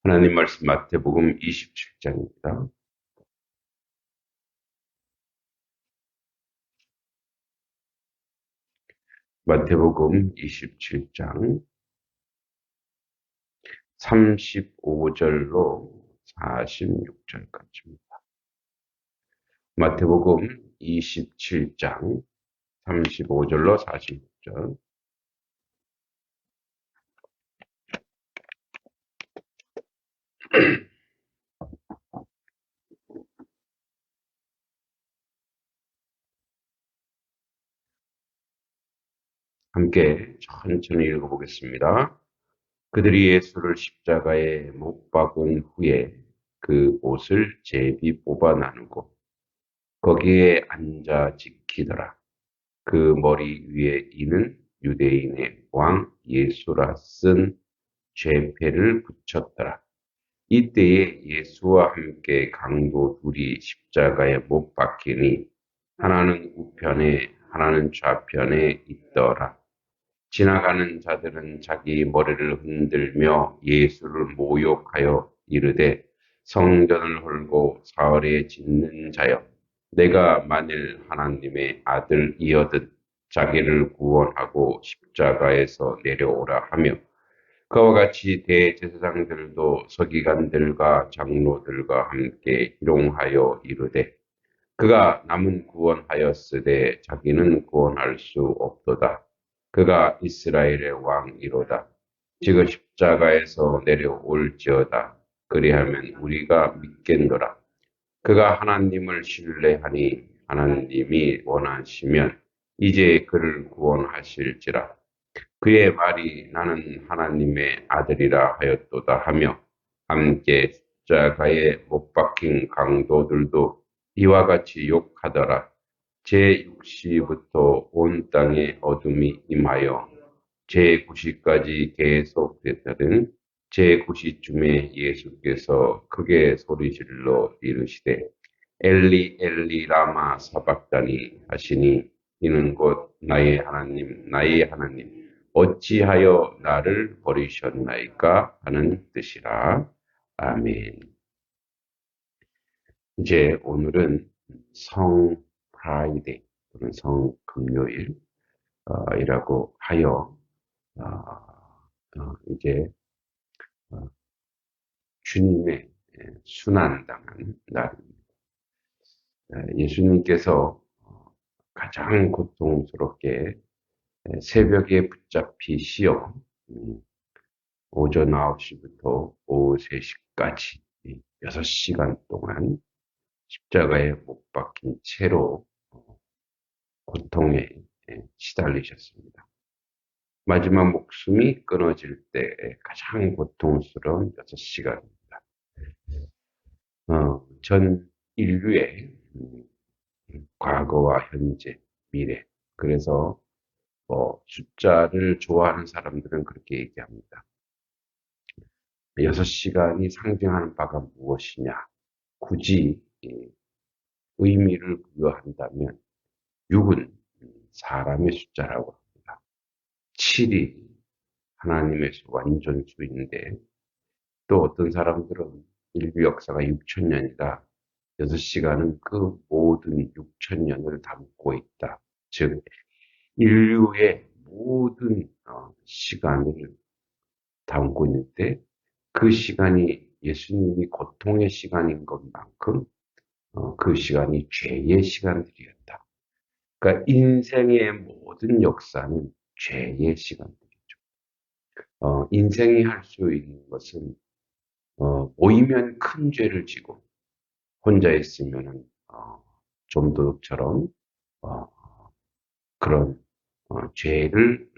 하나님 말씀 마태복음 27장입니다. 마태복음 27장 35절로 46절까지입니다. 마태복음 27장 35절로 46절. 함께 천천히 읽어보겠습니다. 그들이 예수를 십자가에 못 박은 후에 그 옷을 제비 뽑아 나누고 거기에 앉아 지키더라. 그 머리 위에 이는 유대인의 왕 예수라 쓴 죄패를 붙였더라. 이때에 예수와 함께 강도 둘이 십자가에 못 박히니 하나는 우편에 하나는 좌편에 있더라. 지나가는 자들은 자기 머리를 흔들며 예수를 모욕하여 이르되 성전을 헐고 사흘에 짓는 자여 내가 만일 하나님의 아들이어든 자기를 구원하고 십자가에서 내려오라 하며 그와 같이 대제사장들도 서기관들과 장로들과 함께 희롱하여 이르되 그가 남은 구원하였으되 자기는 구원할 수 없도다. 그가 이스라엘의 왕이로다. 지금 십자가에서 내려올지어다. 그리하면 우리가 믿겠노라. 그가 하나님을 신뢰하니 하나님이 원하시면 이제 그를 구원하실지라. 그의 말이 나는 하나님의 아들이라 하였도다 하며 함께 십자가에 못 박힌 강도들도 이와 같이 욕하더라. 제6시부터 온 땅에 어둠이 임하여 제9시까지 계속되더니 제9시쯤에 예수께서 크게 소리질러 이르시되 엘리 엘리 라마 사박다니 하시니 이는 곧 나의 하나님 나의 하나님 어찌하여 나를 버리셨나이까 하는 뜻이라. 아멘. 이제 오늘은 성 프라이데이 또는 성 금요일 이라고 하여 이제 주님의 순환당한 날입니다. 예수님께서 가장 고통스럽게 새벽에 붙잡히시어 오전 9시부터 오후 3시까지 6시간 동안 십자가에 못 박힌 채로 고통에 시달리셨습니다. 마지막 목숨이 끊어질 때 가장 고통스러운 6시간입니다. 전 인류의 과거와 현재, 미래. 그래서 숫자를 좋아하는 사람들은 그렇게 얘기합니다. 6시간이 상징하는 바가 무엇이냐? 굳이 의미를 부여한다면 6은 사람의 숫자라고 합니다. 7이 하나님의 완전수인데 또 어떤 사람들은 인류 역사가 6천년이다. 6시간은 그 모든 6천년을 담고 있다. 즉 인류의 모든 시간을 담고 있는데 그 시간이 예수님이 고통의 시간인 것만큼 그 시간이 죄의 시간들이었다. 그러니까 인생의 모든 역사는 죄의 시간들이죠. 인생이 할 수 있는 것은 모이면 큰 죄를 지고 혼자 있으면은 좀도둑처럼 그런 죄를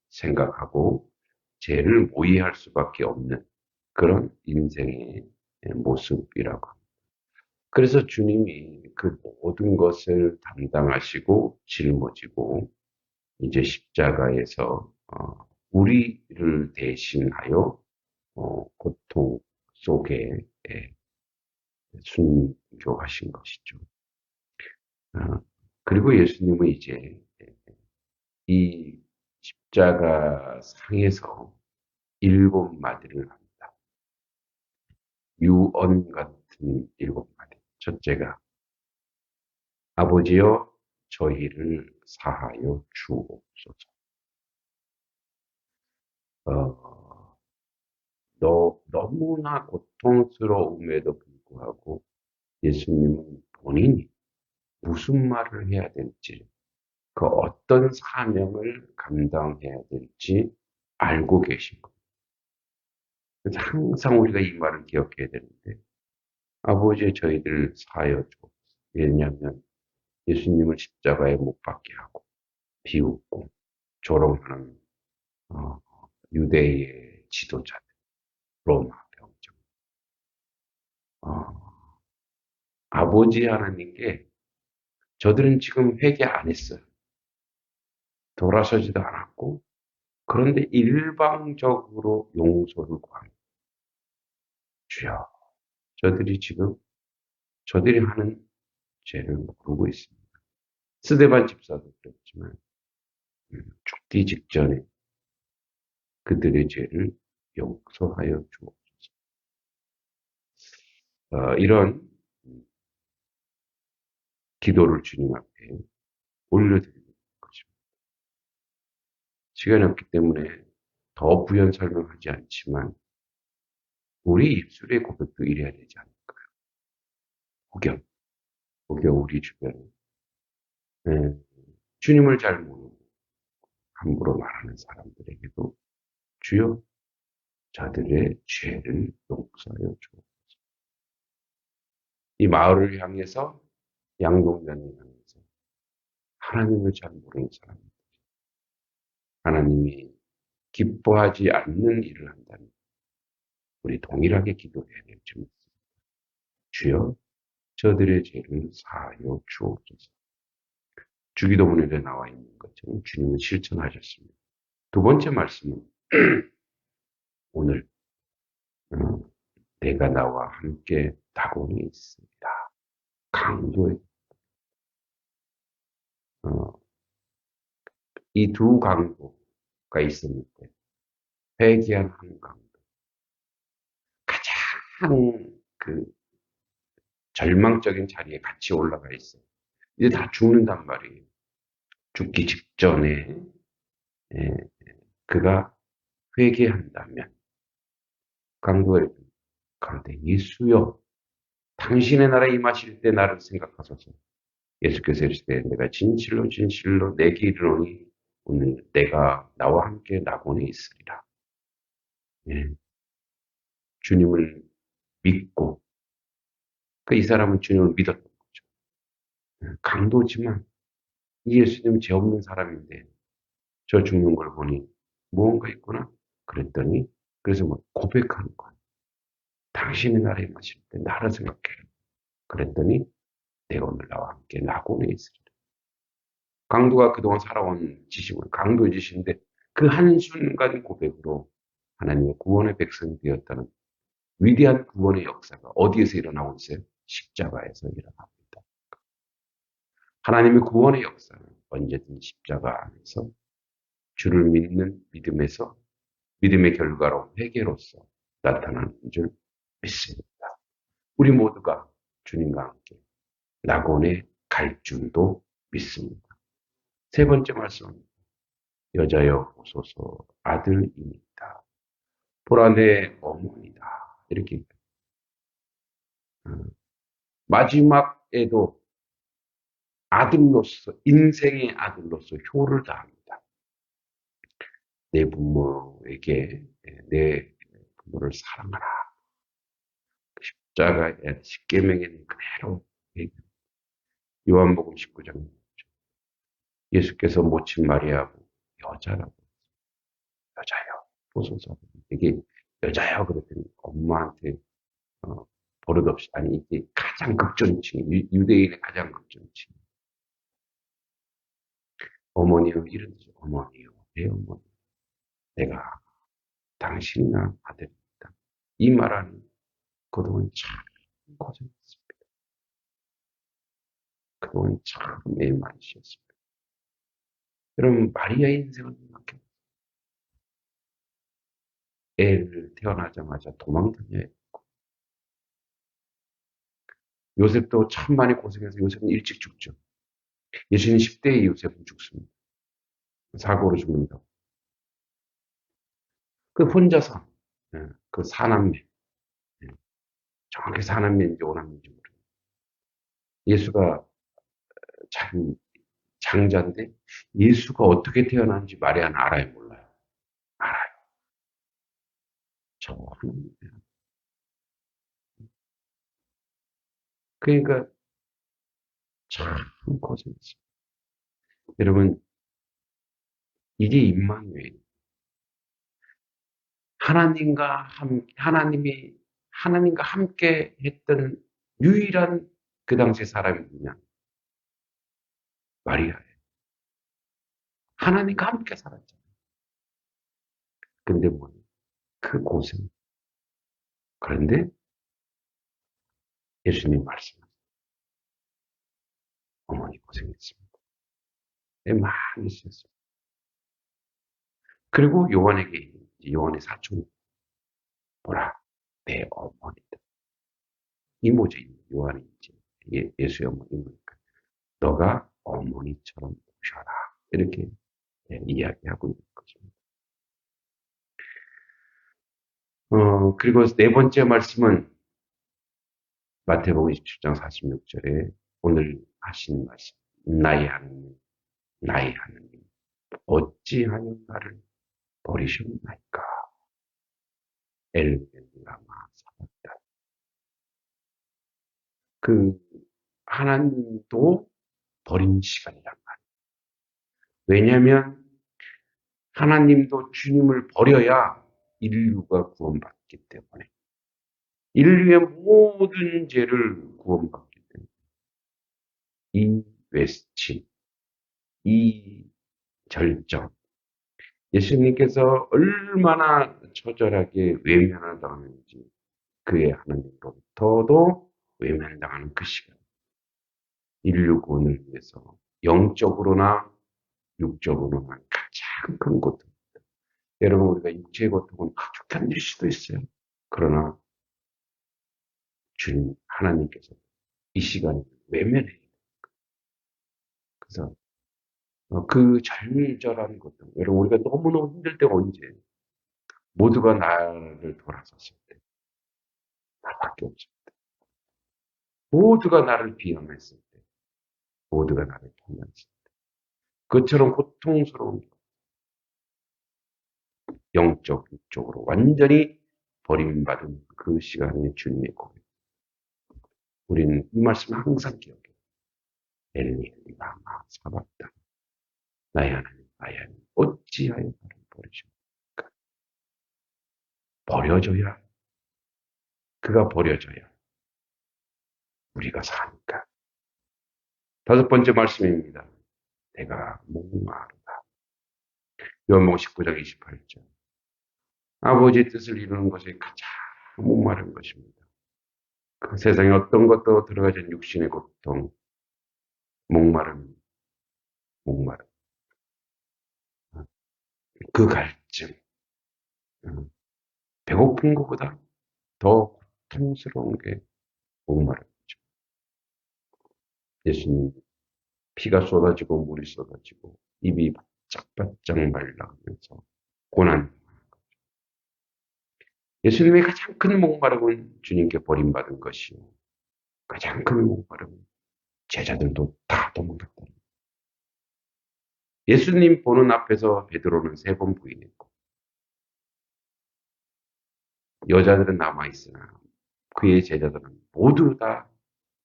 생각하고 죄를 모의할 수밖에 없는 그런 인생의 모습이라고 합니다. 그래서 주님이 그 모든 것을 담당하시고 짊어지고 이제 십자가에서 우리를 대신하여 고통 속에 순교하신 것이죠. 그리고 예수님은 이제 이 십자가 상에서 일곱 마디를 합니다. 유언 같은 7마디. 첫째가 아버지여 저희를 사하여 주옵소서. 어, 너무나 고통스러움에도 불구하고 예수님은 본인이 무슨 말을 해야 될지, 그 어떤 사명을 감당해야 될지 알고 계신 거예요. 그래서 항상 우리가 이 말을 기억해야 되는데, 아버지 저희들 사하여 주옵소서. 왜냐하면 예수님을 십자가에 못 박게 하고, 비웃고, 조롱하는 어, 유대의 지도자들, 로마 병정, 아버지 하나님께 저들은 지금 회개 안 했어요. 돌아서지도 않았고, 그런데 일방적으로 용서를 구합니다. 주여, 저들이 하는 죄를 모르고 있습니다. 스데반 집사도 그랬지만, 죽기 직전에 그들의 죄를 용서하여 주옵소서. 이런 기도를 주님 앞에 올려드리는 것입니다. 시간이 없기 때문에 더 부연 설명하지 않지만, 우리 입술의 고백도 이래야 되지 않을까요? 혹여 우리 주변에 예, 주님을 잘 모르고 함부로 말하는 사람들에게도 주여 저들의 죄를 용서하여 주옵소서. 이 마을을 향해서 양동면을 향해서 하나님을 잘 모르는 사람들, 하나님이 기뻐하지 않는 일을 한다면 우리 동일하게 기도해야 될 줄 믿습니다. 주여 저들의 죄를 사하여 주옵소서. 주기도문에 나와 있는 것처럼 주님은 실천하셨습니다. 두 번째 말씀은 오늘 내가 나와 함께 낙원에 있습니다. 강도에 이 두 강도가 있었는데 회개한 한 강도, 가장 그 절망적인 자리에 같이 올라가 있어요. 이제 다 죽는단 말이에요. 죽기 직전에 예, 그가 회개한다면 강도의 가운데 예수여 당신의 나라에 임하실 때 나를 생각하소서. 예수께서 이르시되 내가 진실로 진실로 내게 이르노니 오늘 내가 나와 함께 낙원에 있으리라. 예, 주님을 믿고 이 사람은 주님을 믿었던 거죠. 예, 강도지만 이 예수님은 죄 없는 사람인데 저 죽는 걸 보니 무언가 있구나 그랬더니 그래서 뭐 고백하는 거예요. 당신의 나라에 마실 때 나를 생각해. 그랬더니 내가 오늘 나와 함께 낙원에 있으리라. 강도가 그동안 살아온 지식은 강도의 지식인데 그 한순간 고백으로 하나님의 구원의 백성이 되었다는 위대한 구원의 역사가 어디에서 일어나고 있어요? 십자가에서 일어나고 있다. 하나님의 구원의 역사는 언제든 십자가 안에서 주를 믿는 믿음에서 믿음의 결과로 회개로서 나타나는 줄 믿습니다. 우리 모두가 주님과 함께 낙원에 갈 줄도 믿습니다. 세 번째 말씀, 여자여 보소서 아들입니다. 보라 내 어머니다. 이렇게 마지막에도 아들로서 인생의 아들로서 효를 다합니다. 내 부모에게 내 부모를 사랑하라. 십자가의 십계명에는 그대로 요한복음 19장 예수께서 모친 마리아하고 여자라고 여자여 보소서 이게 여자여 그랬더니 엄마한테 버릇없이 아니 이게 가장 극존칭 유대인의 가장 극존칭 어머니요 이런 뜻 어머니요 내 어머니 내가 당신이나 아들입니다. 이 말하는 그동안 참 고생했습니다. 그동안 참 매일 많이 쉬었습니다. 여러분 마리아의 인생을 생각해 애를 태어나자마자 도망 다녀야 했고 요셉도 참 많이 고생해서 요셉은 일찍 죽죠. 예수님 10대에 요셉은 죽습니다. 사고로 죽는다. 그 혼자서, 그 사남매, 예, 정확히 사남매인지 오남매인지 모르겠어요. 예수가 참 장자인데 예수가 어떻게 태어났는지 마리아는 알아요, 몰라요? 알아요. 저는 그러니까 참 고생했어요. 여러분, 이게 임마누엘. 하나님과 함께 했던 유일한 그 당시 사람이 누구냐? 마리아예요. 하나님과 함께 살았잖아요. 근데 뭐냐? 그 고생. 그런데 예수님 말씀하세요. 어머니 고생했습니다. 네, 많이 쓰였습니다. 그리고 요한의 사촌이 뭐라? 내 어머니다. 이모죠, 이모. 요한이 이제 예수의 어머니니까. 너가 어머니처럼 모셔라. 이렇게 이야기하고 있는 것입니다. 그리고 네 번째 말씀은 마태복음 27장 46절에 오늘 하신 말씀. 나의 하느님, 어찌하여 나를 버리셨나이까? 엘레나마 사박다. 그 하나님도 버린 시간이란 말이에요. 왜냐하면 하나님도 주님을 버려야 인류가 구원받기 때문에 인류의 모든 죄를 구원받기 때문에 이 외침, 이 절정, 예수님께서 얼마나 처절하게 외면을 당하는지 그의 하나님으로부터도 외면을 당하는 그 시간, 인류 구원을 위해서 영적으로나 육적으로나 가장 큰 고통. 여러분, 우리가 육체의 고통은 아주 견딜 수도 있어요. 그러나 주님 하나님께서 이 시간을 외면해요. 그래서 그 절절한 고통, 여러분 우리가 너무너무 힘들 때가 언제예요? 모두가 나를 돌아섰을 때, 나밖에 없을 때, 모두가 나를 비난했을 때, 모두가 나를 비난했을 때, 그처럼 고통스러운 영적, 육적으로 완전히 버림받은 그 시간에 주님의 고백. 우리는 이 말씀 항상 기억해요. 엘리 엘리 라마 사박다. 나의 하나님, 나의 하나님, 어찌하여 나를 버리십니까? 버려져야, 그가 버려져야 우리가 사니까. 다섯 번째 말씀입니다. 내가 목마르다. 요한복음 19장 28절. 아버지의 뜻을 이루는 것이 가장 목마른 것입니다. 그 세상에 어떤 것도 들어가지 않은 육신의 고통, 목마름, 목마름. 그 갈증, 배고픈 것보다 더 고통스러운 게 목마름이죠. 예수님 피가 쏟아지고 물이 쏟아지고 입이 바짝바짝 말라가면서 고난. 예수님의 가장 큰 목마름은 주님께 버림받은 것이요. 가장 큰 목마름은 제자들도 다 도망갔다. 예수님 보는 앞에서 베드로는 3번 부인했고 여자들은 남아있으나 그의 제자들은 모두 다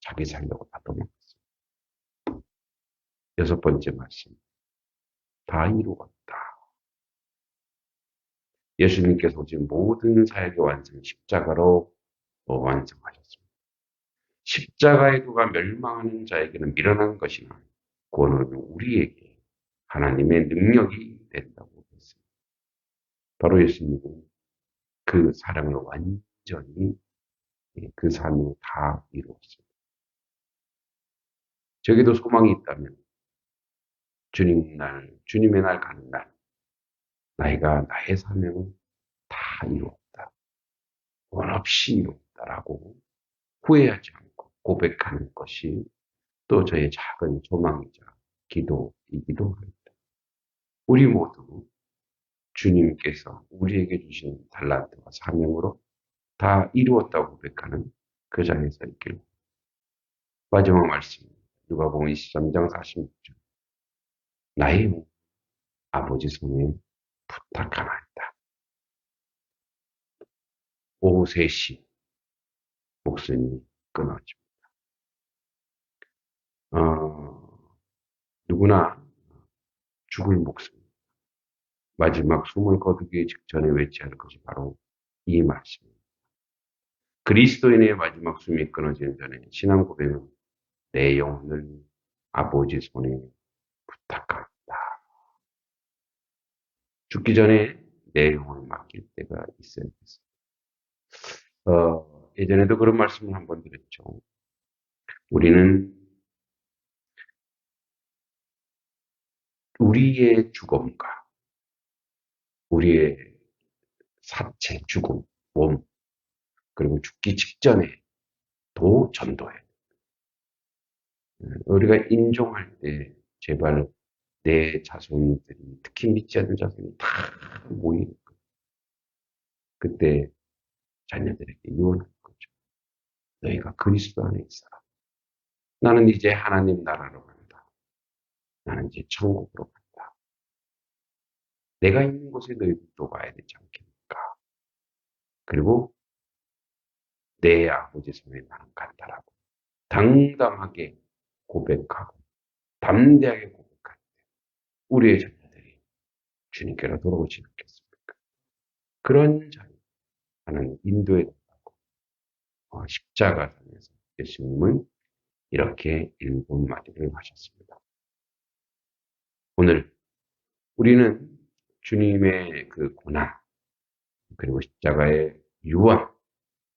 자기 살려고 다 도망갔어요. 여섯 번째 말씀. 다 이루었다. 예수님께서 오신 모든 사역의 완성 십자가로 완성하셨습니다. 십자가의 도가 멸망하는 자에게는 미련한 것이나 구원은 우리에게 하나님의 능력이 된다고 했습니다. 바로 예수님은 그 사랑을 완전히 그 삶으로 다 이루었습니다. 저에게도 소망이 있다면 주님의 날 가는 날, 나의 사명은 다 이루었다. 원 없이 이루었다라고 후회하지 않고 고백하는 것이 또 저의 작은 소망이자 기도이기도 합니다. 우리 모두 주님께서 우리에게 주신 달란트와 사명으로 다 이루었다고 고백하는 그 자리에 서 있기를. 마지막 말씀, 누가복음 23장 46절. 나의 몸, 아버지 손에 부탁하나이다. 오후 3시 목숨이 끊어집니다. 누구나 죽을 목숨, 마지막 숨을 거두기 직전에 외치는 것이 바로 이 말씀입니다. 그리스도인의 마지막 숨이 끊어지는 전에 신앙 고백은 내 영혼을 아버지 손에 부탁합니다. 죽기 전에 내 영혼을 맡길 때가 있어야겠습니다. 예전에도 그런 말씀을 한번 드렸죠. 우리는 우리의 죽음과 우리의 사체, 죽음, 몸, 그리고 죽기 직전에도 전도해. 우리가 인종할 때 제발 내 자손들이, 특히 믿지 않는 자손이 다 모이는 거예요. 그때 자녀들에게 유언하는 거죠. 너희가 그리스도 안에 있어라. 나는 이제 하나님 나라로 간다. 나는 이제 천국으로 간다. 내가 있는 곳에 너희들도 가야 되지 않겠습니까? 그리고 내 아버지 손에 나는 간다라고 당당하게 고백하고 담대하게 고백할 때 우리의 자녀들이 주님께로 돌아오지 않겠습니까? 그런 자녀 하나님 인도해 달라고 십자가상에서 예수님은 이렇게 7마디를 하셨습니다. 오늘 우리는 주님의 그 고난 그리고 십자가의 유언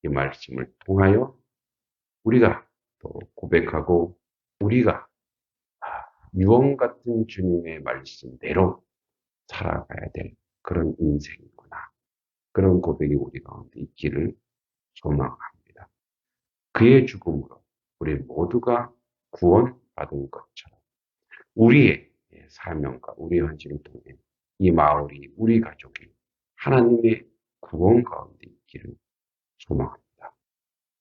이 말씀을 통하여 우리가 또 고백하고 우리가 유언 같은 주님의 말씀대로 살아가야 될 그런 인생이구나. 그런 고백이 우리 가운데 있기를 소망합니다. 그의 죽음으로 우리 모두가 구원받은 것처럼 우리의 사명과 우리의 헌신을 통해 이 마을이 우리 가족이 하나님의 구원 가운데 있기를 소망합니다.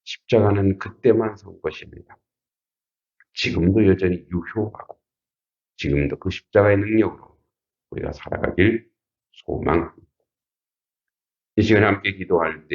십자가는 그때만 선 것입니다. 지금도 여전히 유효하고 지금도 그 십자가의 능력으로 우리가 살아가길 소망합니다. 이 시간에 함께 기도할 때